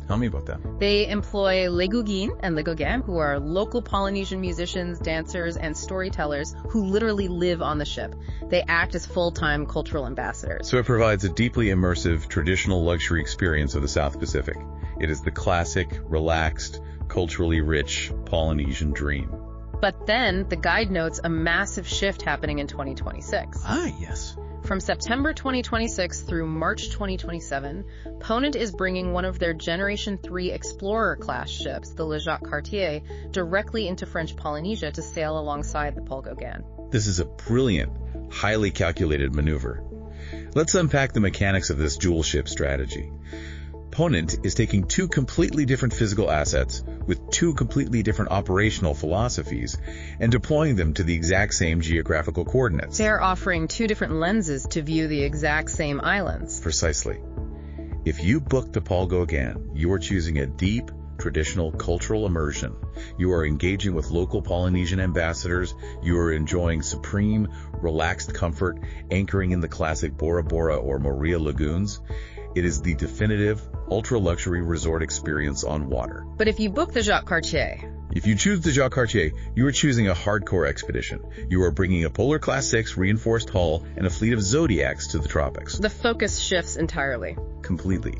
Tell me about that. They employ Les Gauguin and Les Gauguin, who are local Polynesian musicians, dancers, and storytellers who literally live on the ship. They act as full-time cultural ambassadors. So it provides a deeply immersive, traditional luxury experience of the South Pacific. It is the classic, relaxed, culturally rich Polynesian dream. But then the guide notes a massive shift happening in 2026. Ah, yes. From September 2026 through March 2027, Ponant is bringing one of their Generation 3 Explorer-class ships, the Le Jacques Cartier, directly into French Polynesia to sail alongside the Paul Gauguin. This is a brilliant, highly calculated maneuver. Let's unpack the mechanics of this dual ship strategy. Ponant is taking two completely different physical assets with two completely different operational philosophies and deploying them to the exact same geographical coordinates. They're offering two different lenses to view the exact same islands. Precisely. If you book the Paul Gauguin, you are choosing a deep, traditional cultural immersion. You are engaging with local Polynesian ambassadors. You are enjoying supreme, relaxed comfort, anchoring in the classic Bora Bora or Moria lagoons. It is the definitive, ultra-luxury resort experience on water. But if you book the Jacques Cartier... If you choose the Jacques Cartier, you are choosing a hardcore expedition. You are bringing a Polar Class 6 reinforced hull and a fleet of Zodiacs to the tropics. The focus shifts entirely. Completely.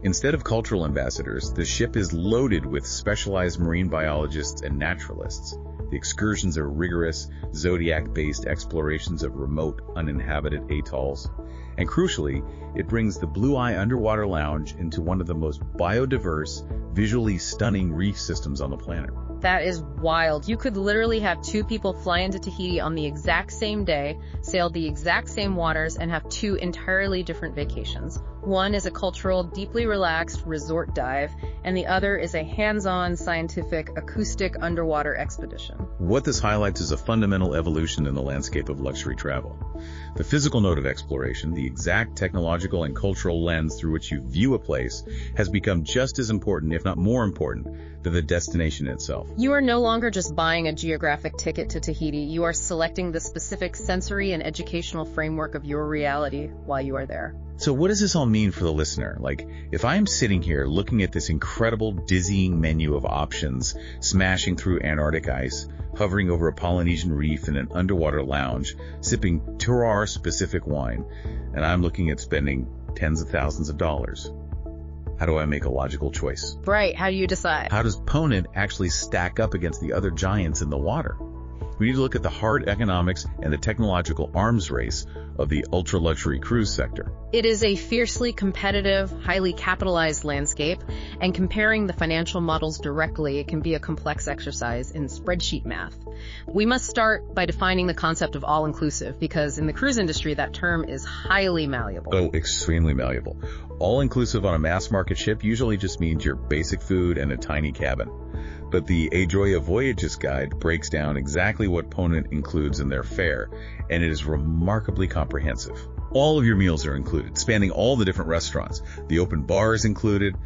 Instead of cultural ambassadors, the ship is loaded with specialized marine biologists and naturalists. The excursions are rigorous, Zodiac-based explorations of remote, uninhabited atolls. And crucially, it brings the Blue Eye Underwater Lounge into one of the most biodiverse, visually stunning reef systems on the planet. That is wild. You could literally have two people fly into Tahiti on the exact same day, sail the exact same waters, and have two entirely different vacations. One is a cultural, deeply relaxed resort dive, and the other is a hands-on, scientific, acoustic underwater expedition. What this highlights is a fundamental evolution in the landscape of luxury travel. The physical note of exploration, the exact technological and cultural lens through which you view a place, has become just as important, if not more important, than the destination itself. You are no longer just buying a geographic ticket to Tahiti. You are selecting the specific sensory and educational framework of your reality while you are there. So what does this all mean for the listener? Like, if I'm sitting here looking at this incredible, dizzying menu of options, smashing through Antarctic ice, hovering over a Polynesian reef in an underwater lounge, sipping terroir-specific wine, and I'm looking at spending tens of thousands of dollars, how do I make a logical choice? Right, how do you decide? How does Ponant actually stack up against the other giants in the water? We need to look at the hard economics and the technological arms race of the ultra-luxury cruise sector. It is a fiercely competitive, highly capitalized landscape, and comparing the financial models directly can be a complex exercise in spreadsheet math. We must start by defining the concept of all-inclusive, because in the cruise industry, that term is highly malleable. Oh, extremely malleable. All-inclusive on a mass market ship usually just means your basic food and a tiny cabin. But the A Joya Voyages guide breaks down exactly what Ponant includes in their fare, and it is remarkably comprehensive. All of your meals are included, spanning all the different restaurants. The open bar is included,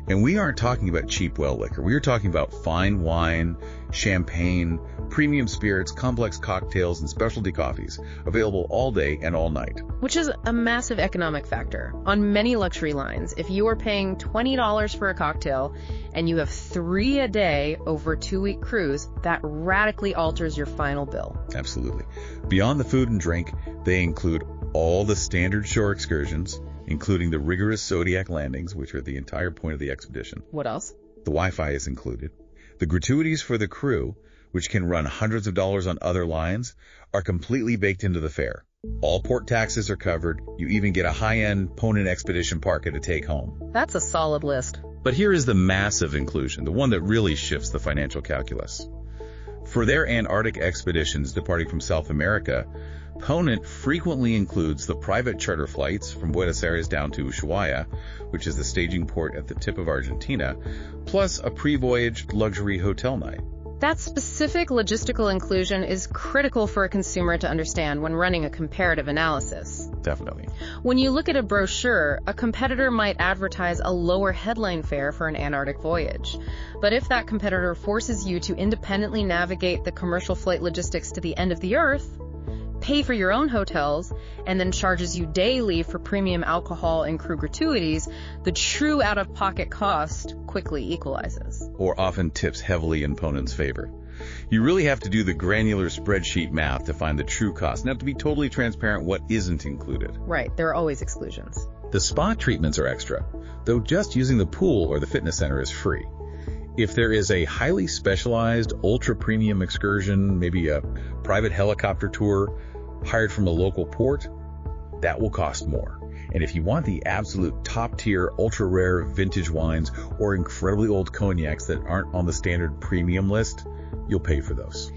and we aren't talking about cheap well liquor. We are talking about fine wine, champagne, premium spirits, complex cocktails, and specialty coffees, available all day and all night. Which is a massive economic factor. On many luxury lines, if you are paying $20 for a cocktail and you have 3 a day over a 2-week cruise, that radically alters your final bill. Absolutely. Beyond the food and drink, they include all the standard shore excursions, including the rigorous Zodiac landings, which are the entire point of the expedition. What else? The Wi-Fi is included. The gratuities for the crew, which can run hundreds of dollars on other lines, are completely baked into the fare. All port taxes are covered. You even get a high-end Ponant expedition parka to take home. That's a solid list. But here is the massive inclusion, the one that really shifts the financial calculus. For their Antarctic expeditions departing from South America, Ponant frequently includes the private charter flights from Buenos Aires down to Ushuaia, which is the staging port at the tip of Argentina, plus a pre-voyage luxury hotel night. That specific logistical inclusion is critical for a consumer to understand when running a comparative analysis. Definitely. When you look at a brochure, a competitor might advertise a lower headline fare for an Antarctic voyage. But if that competitor forces you to independently navigate the commercial flight logistics to the end of the Earth, pay for your own hotels, and then charges you daily for premium alcohol and crew gratuities, the true out-of-pocket cost quickly equalizes. Or often tips heavily in Ponant's favor. You really have to do the granular spreadsheet math to find the true cost. Now, to be totally transparent, what isn't included? Right, there are always exclusions. The spa treatments are extra, though just using the pool or the fitness center is free. If there is a highly specialized, ultra-premium excursion, maybe a private helicopter tour hired from a local port, that will cost more. And if you want the absolute top-tier, ultra-rare vintage wines or incredibly old cognacs that aren't on the standard premium list, you'll pay for those.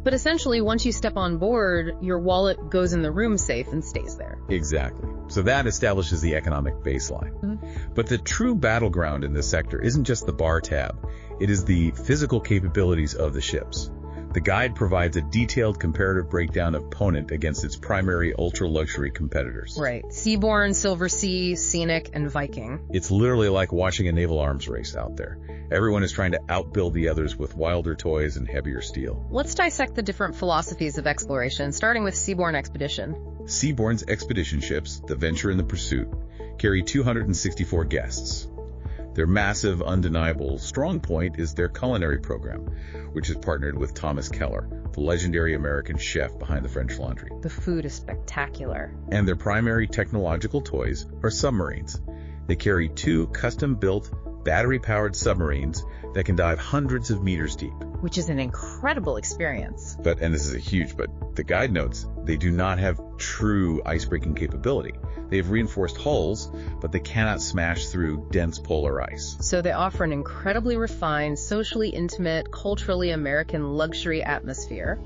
But essentially, once you step on board, your wallet goes in the room safe and stays there. Exactly. So that establishes the economic baseline. But the true battleground in this sector isn't just the bar tab. It is the physical capabilities of the ships. The guide provides a detailed comparative breakdown of Ponant against its primary ultra-luxury competitors. Right. Seabourn, Silver Sea, Scenic, and Viking. It's literally like watching a naval arms race out there. Everyone is trying to outbuild the others with wilder toys and heavier steel. Let's dissect the different philosophies of exploration, starting with Seabourn Expedition. Seabourn's expedition ships, the Venture and the Pursuit, carry 264 guests. Their massive, undeniable strong point is their culinary program, which is partnered with Thomas Keller, the legendary American chef behind the French Laundry. The food is spectacular. And their primary technological toys are submarines. They carry 2 custom-built, battery-powered submarines that can dive hundreds of meters deep. Which is an incredible experience. And this is a huge, but the guide notes, they do not have true ice-breaking capability. They have reinforced hulls, but they cannot smash through dense polar ice. So they offer an incredibly refined, socially intimate, culturally American luxury atmosphere,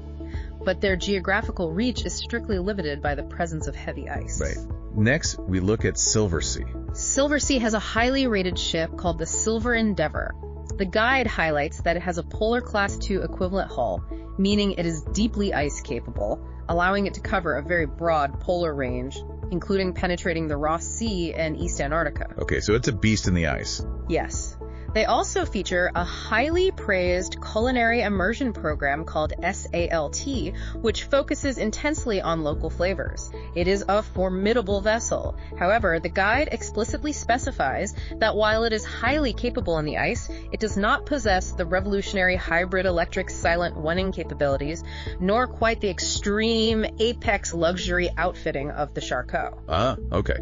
but their geographical reach is strictly limited by the presence of heavy ice. Right. Next, we look at Silver Sea. Silver Sea has a highly rated ship called the Silver Endeavor. The guide highlights that it has a Polar Class II equivalent hull, meaning it is deeply ice capable, allowing it to cover a very broad polar range, including penetrating the Ross Sea and East Antarctica. Okay, so it's a beast in the ice. Yes. They also feature a highly praised culinary immersion program called SALT, which focuses intensely on local flavors. It is a formidable vessel. However, the guide explicitly specifies that while it is highly capable in the ice, it does not possess the revolutionary hybrid electric silent running capabilities, nor quite the extreme apex luxury outfitting of the Charcot. Okay.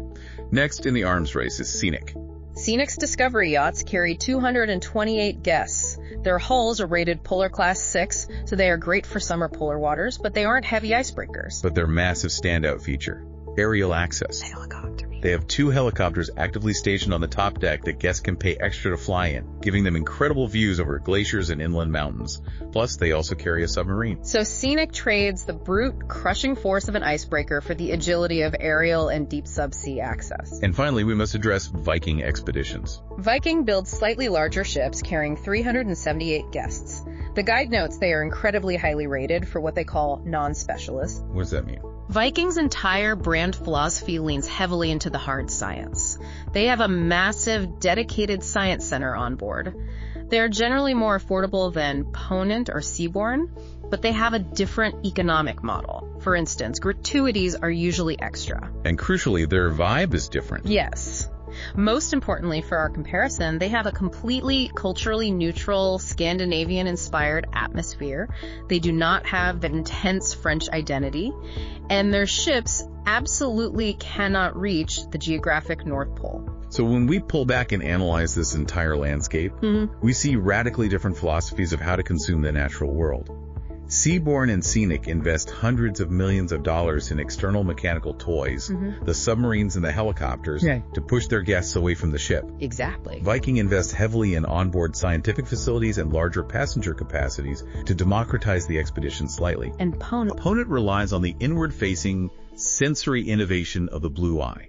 Next in the arms race is Scenic. Scenic's Discovery yachts carry 228 guests. Their hulls are rated Polar Class 6, so they are great for summer polar waters, but they aren't heavy icebreakers. But their massive standout feature, aerial access. Helicopter. They have 2 helicopters actively stationed on the top deck that guests can pay extra to fly in, giving them incredible views over glaciers and inland mountains. Plus, they also carry a submarine. So Scenic trades the brute, crushing force of an icebreaker for the agility of aerial and deep subsea access. And finally, we must address Viking expeditions. Viking builds slightly larger ships carrying 378 guests. The guide notes they are incredibly highly rated for what they call non-specialists. What does that mean? Viking's entire brand philosophy leans heavily into the hard science. They have a massive, dedicated science center on board. They are generally more affordable than Ponant or Seabourn, but they have a different economic model. For instance, gratuities are usually extra. And crucially, their vibe is different. Yes. Most importantly for our comparison, they have a completely culturally neutral, Scandinavian-inspired atmosphere. They do not have that intense French identity, and their ships absolutely cannot reach the geographic North Pole. So when we pull back and analyze this entire landscape, we see radically different philosophies of how to consume the natural world. Seabourn and Scenic invest hundreds of millions of dollars in external mechanical toys, the submarines and the helicopters, to push their guests away from the ship. Exactly. Viking invests heavily in onboard scientific facilities and larger passenger capacities to democratize the expedition slightly. And Ponant relies on the inward-facing sensory innovation of the Blue Eye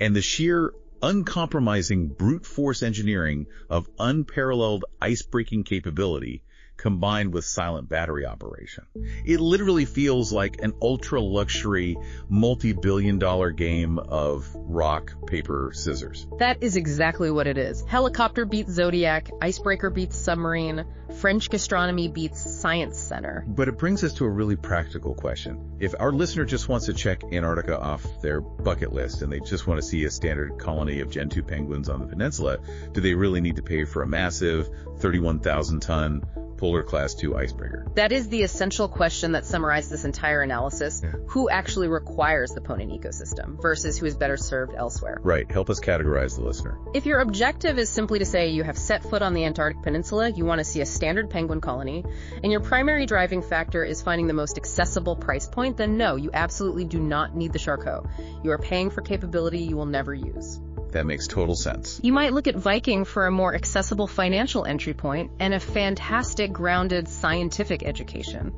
and the sheer uncompromising brute force engineering of unparalleled ice-breaking capability combined with silent battery operation. It literally feels like an ultra-luxury, multi-billion-dollar game of rock, paper, scissors. That is exactly what it is. Helicopter beats Zodiac, icebreaker beats submarine, French gastronomy beats science center. But it brings us to a really practical question. If our listener just wants to check Antarctica off their bucket list and they just want to see a standard colony of Gen 2 penguins on the peninsula, do they really need to pay for a massive 31,000-ton Polar Class 2 icebreaker? That is the essential question that summarized this entire analysis. Who actually requires the Ponant ecosystem versus who is better served elsewhere? Right. Help us categorize the listener. If your objective is simply to say you have set foot on the Antarctic Peninsula, you want to see a standard penguin colony, and your primary driving factor is finding the most accessible price point, then no, you absolutely do not need the Charcot. You are paying for capability you will never use. That makes total sense. You might look at Viking for a more accessible financial entry point and a fantastic grounded scientific education.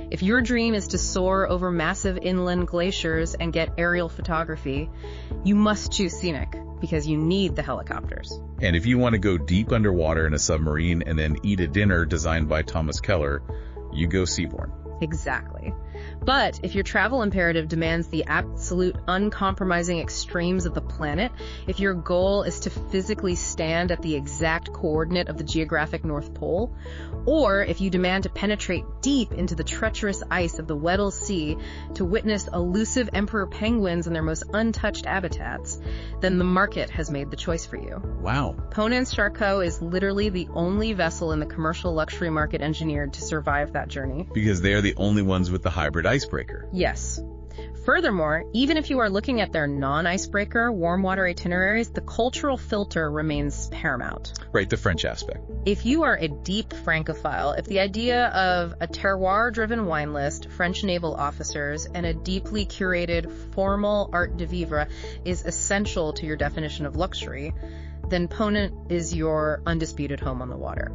If your dream is to soar over massive inland glaciers and get aerial photography, you must choose Scenic because you need the helicopters. And if you want to go deep underwater in a submarine and then eat a dinner designed by Thomas Keller, you go Seabourn. Exactly. But if your travel imperative demands the absolute uncompromising extremes of the planet, if your goal is to physically stand at the exact coordinate of the geographic North Pole, or if you demand to penetrate deep into the treacherous ice of the Weddell Sea to witness elusive emperor penguins in their most untouched habitats, then the market has made the choice for you. Wow. Ponant Charcot is literally the only vessel in the commercial luxury market engineered to survive that journey. Because they are the only ones with the hybrid icebreaker. Yes. Furthermore, even if you are looking at their non-icebreaker, warm water itineraries, the cultural filter remains paramount. Right, the French aspect. If you are a deep Francophile, if the idea of a terroir-driven wine list, French naval officers, and a deeply curated formal art de vivre is essential to your definition of luxury, then Ponant is your undisputed home on the water.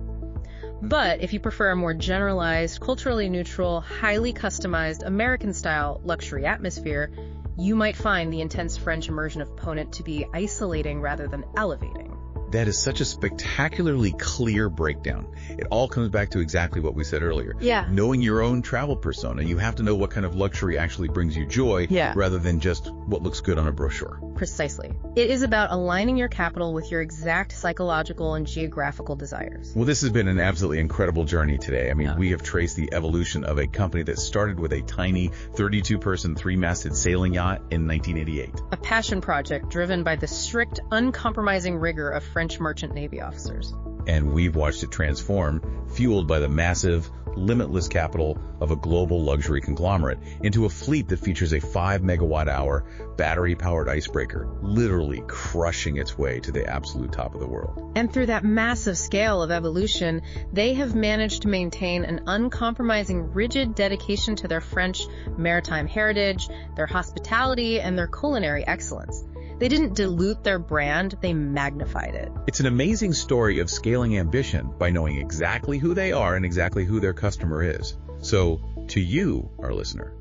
But if you prefer a more generalized, culturally neutral, highly customized, American-style luxury atmosphere, you might find the intense French immersion of Ponant to be isolating rather than elevating. That is such a spectacularly clear breakdown. It all comes back to exactly what we said earlier. Yeah. Knowing your own travel persona, you have to know what kind of luxury actually brings you joy, rather than just what looks good on a brochure. Precisely. It is about aligning your capital with your exact psychological and geographical desires. Well, this has been an absolutely incredible journey today. I mean, we have traced the evolution of a company that started with a tiny 32-person, 3-masted sailing yacht in 1988. A passion project driven by the strict, uncompromising rigor of French merchant navy officers. And we've watched it transform, fueled by the massive, limitless capital of a global luxury conglomerate, into a fleet that features a 5-megawatt-hour battery-powered icebreaker, literally crushing its way to the absolute top of the world. And through that massive scale of evolution, they have managed to maintain an uncompromising, rigid dedication to their French maritime heritage, their hospitality, and their culinary excellence. They didn't dilute their brand, they magnified it. It's an amazing story of scaling ambition by knowing exactly who they are and exactly who their customer is. So, to you, our listener,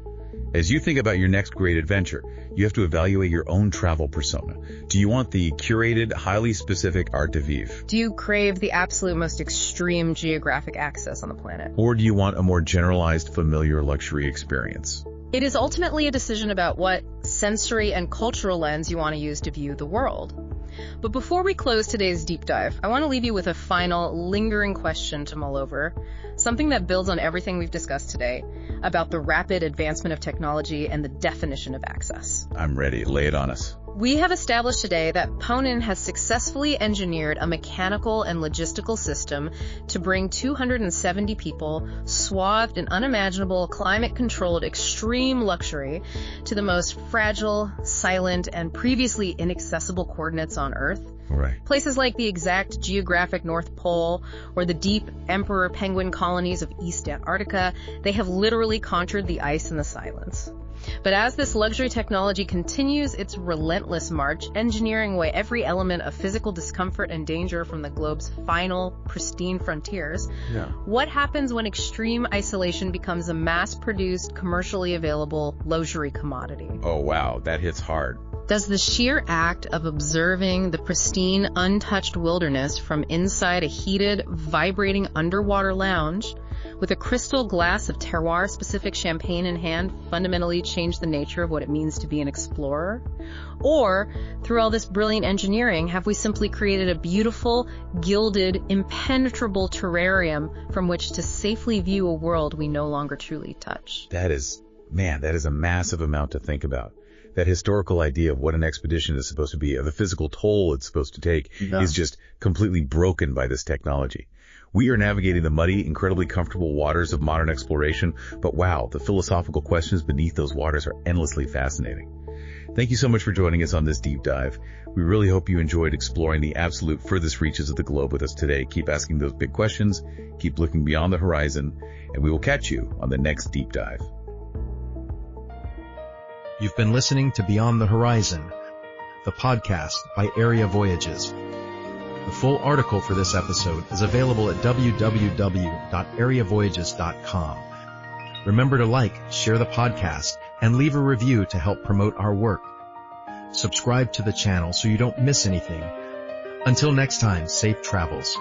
as you think about your next great adventure, you have to evaluate your own travel persona. Do you want the curated, highly specific art de vivre? Do you crave the absolute most extreme geographic access on the planet? Or do you want a more generalized, familiar luxury experience? It is ultimately a decision about what sensory and cultural lens you want to use to view the world. But before we close today's deep dive, I want to leave you with a final, lingering question to mull over, something that builds on everything we've discussed today about the rapid advancement of technology and the definition of access. I'm ready. Lay it on us. We have established today that Ponant has successfully engineered a mechanical and logistical system to bring 270 people, swathed in unimaginable, climate-controlled, extreme luxury, to the most fragile, silent, and previously inaccessible coordinates on Earth. Right. Places like the exact geographic North Pole or the deep emperor penguin colonies of East Antarctica, they have literally conquered the ice and the silence. But as this luxury technology continues its relentless march, engineering away every element of physical discomfort and danger from the globe's final, pristine frontiers, what happens when extreme isolation becomes a mass-produced, commercially available luxury commodity? Oh, wow. That hits hard. Does the sheer act of observing the pristine, untouched wilderness from inside a heated, vibrating underwater lounge with a crystal glass of terroir-specific champagne in hand fundamentally change the nature of what it means to be an explorer? Or, through all this brilliant engineering, have we simply created a beautiful, gilded, impenetrable terrarium from which to safely view a world we no longer truly touch? That is a massive amount to think about. That historical idea of what an expedition is supposed to be, of the physical toll it's supposed to take, is just completely broken by this technology. We are navigating the muddy, incredibly comfortable waters of modern exploration, but wow, the philosophical questions beneath those waters are endlessly fascinating. Thank you so much for joining us on this deep dive. We really hope you enjoyed exploring the absolute furthest reaches of the globe with us today. Keep asking those big questions, keep looking beyond the horizon, and we will catch you on the next deep dive. You've been listening to Beyond the Horizon, the podcast by ÆRIA Voyages. The full article for this episode is available at www.ariavoyages.com. Remember to like, share the podcast, and leave a review to help promote our work. Subscribe to the channel so you don't miss anything. Until next time, safe travels.